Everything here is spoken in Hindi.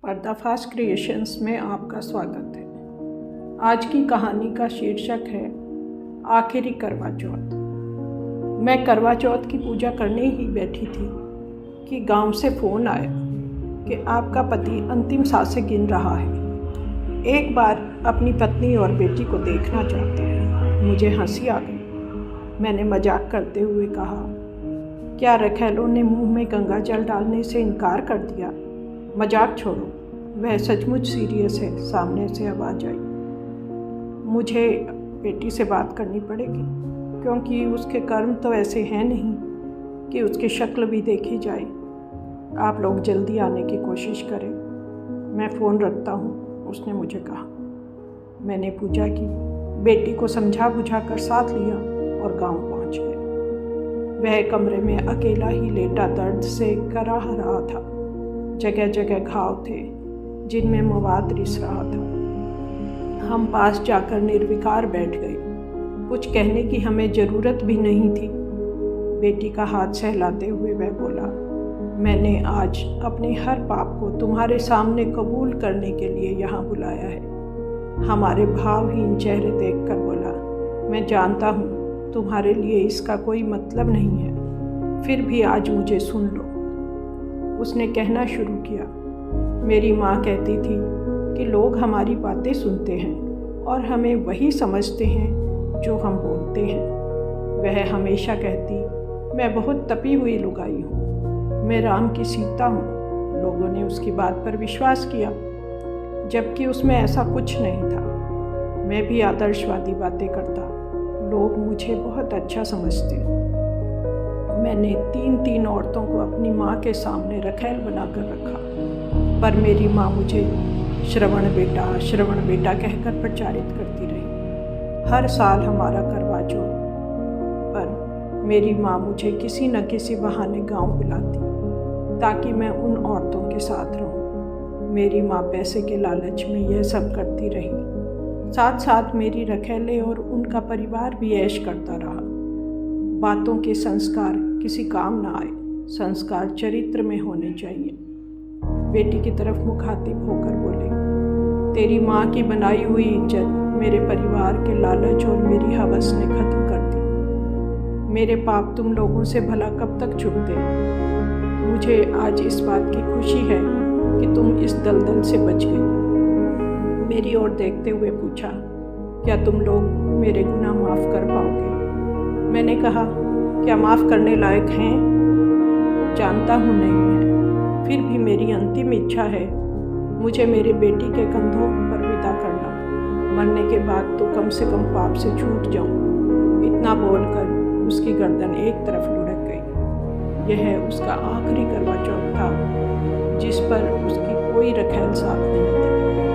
पर्दाफाश क्रिएशंस में आपका स्वागत है। आज की कहानी का शीर्षक है आखिरी करवा चौथ। मैं करवा चौथ की पूजा करने ही बैठी थी कि गांव से फ़ोन आया कि आपका पति अंतिम सांसें गिन रहा है, एक बार अपनी पत्नी और बेटी को देखना चाहते हैं। मुझे हंसी आ गई। मैंने मजाक करते हुए कहा, क्या रखैलों ने मुंह में गंगा जल डालने से इनकार कर दिया? मजाक छोड़ो, वह सचमुच सीरियस है। सामने से आवाज़ आई, मुझे बेटी से बात करनी पड़ेगी क्योंकि उसके कर्म तो ऐसे हैं नहीं कि उसकी शक्ल भी देखी जाए। आप लोग जल्दी आने की कोशिश करें, मैं फ़ोन रखता हूँ, उसने मुझे कहा। मैंने पूजा की, बेटी को समझा बुझा कर साथ लिया और गांव पहुँच गए। वह कमरे में अकेला ही लेटा दर्द से कराह रहा था। जगह जगह घाव थे जिनमें मवाद रिस रहा था। हम पास जाकर निर्विकार बैठ गए। कुछ कहने की हमें ज़रूरत भी नहीं थी। बेटी का हाथ सहलाते हुए वह बोला, मैंने आज अपने हर पाप को तुम्हारे सामने कबूल करने के लिए यहाँ बुलाया है। हमारे भावहीन चेहरे देखकर बोला, मैं जानता हूँ तुम्हारे लिए इसका कोई मतलब नहीं है, फिर भी आज मुझे सुन लो। उसने कहना शुरू किया, मेरी माँ कहती थी कि लोग हमारी बातें सुनते हैं और हमें वही समझते हैं जो हम बोलते हैं। वह हमेशा कहती, मैं बहुत तपी हुई लुगाई हूँ, मैं राम की सीता हूँ। लोगों ने उसकी बात पर विश्वास किया, जबकि उसमें ऐसा कुछ नहीं था। मैं भी आदर्शवादी बातें करता, लोग मुझे बहुत अच्छा समझते। मैंने तीन औरतों को अपनी माँ के सामने रखैल बनाकर रखा, पर मेरी माँ मुझे श्रवण बेटा कहकर प्रचारित करती रही। हर साल हमारा करवा चौथ पर मेरी माँ मुझे किसी न किसी बहाने गांव बुलाती ताकि मैं उन औरतों के साथ रहूं। मेरी माँ पैसे के लालच में यह सब करती रही। साथ साथ मेरी रखैले और उनका परिवार भी ऐश करता रहा। बातों के संस्कार किसी काम ना आए, संस्कार चरित्र में होने चाहिए। बेटी की तरफ मुखातिब होकर बोले, तेरी माँ की बनाई हुई इज्जत मेरे परिवार के लालच और मेरी हवस ने ख़त्म कर दी। मेरे पाप तुम लोगों से भला कब तक छुपते? मुझे आज इस बात की खुशी है कि तुम इस दलदल से बच गई। मेरी ओर देखते हुए पूछा, क्या तुम लोग मेरे गुनाह माफ़ कर पाओगे? मैंने कहा, क्या माफ़ करने लायक हैं? जानता हूँ नहीं है, फिर भी मेरी अंतिम इच्छा है, मुझे मेरे बेटी के कंधों पर विदा करना। मरने के बाद तो कम से कम पाप से छूट जाऊँ। इतना बोलकर उसकी गर्दन एक तरफ लुढ़क गई। यह उसका आखिरी करवा चौथ था जिस पर उसकी कोई रखैल साथ नहीं थी।